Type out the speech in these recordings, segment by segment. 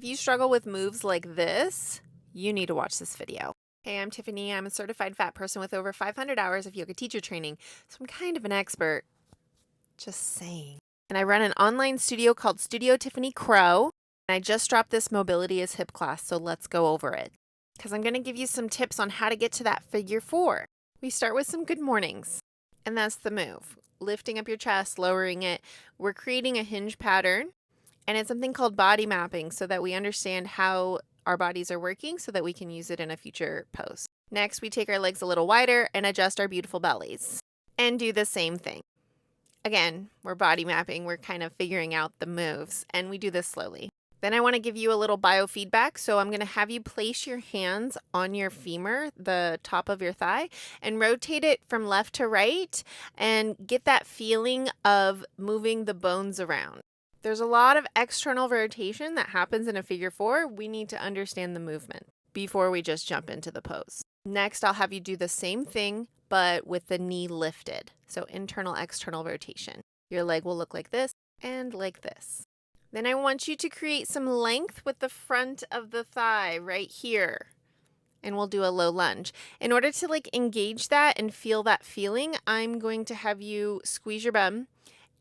If you struggle with moves like this, you need to watch this video. Hey, I'm Tiffany. I'm a certified fat person with over 500 hours of yoga teacher training, so I'm kind of an expert. Just saying. And I run an online studio called Studio Tiffany Crow. And I just dropped this mobility as hip class, so let's go over it. Because I'm going to give you some tips on how to get to that figure four. We start with some good mornings, and that's the move. Lifting up your chest, lowering it. We're creating a hinge pattern, and it's something called body mapping so that we understand how our bodies are working so that we can use it in a future pose. Next, we take our legs a little wider and adjust our beautiful bellies and do the same thing. Again, we're body mapping, we're kind of figuring out the moves, and we do this slowly. Then I want to give you a little biofeedback, so I'm going to have you place your hands on your femur, the top of your thigh, and rotate it from left to right and get that feeling of moving the bones around. There's a lot of external rotation that happens in a figure four. We need to understand the movement before we just jump into the pose. Next, I'll have you do the same thing, but with the knee lifted. So internal, external rotation. Your leg will look like this and like this. Then I want you to create some length with the front of the thigh right here. And we'll do a low lunge. In order to engage that and feel that feeling, I'm going to have you squeeze your bum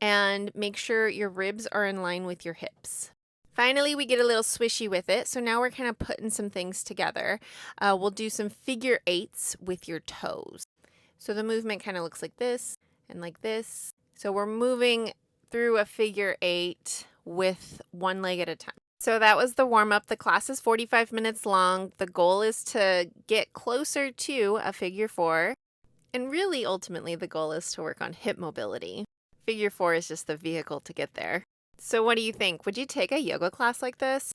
and make sure your ribs are in line with your hips. Finally, we get a little swishy with it. So now we're kind of putting some things together. We'll do some figure eights with your toes. So the movement kind of looks like this and like this. So we're moving through a figure eight with one leg at a time. So that was the warm up. The class is 45 minutes long. The goal is to get closer to a figure four. And really, ultimately, the goal is to work on hip mobility. Figure four is just the vehicle to get there. So what do you think? Would you take a yoga class like this?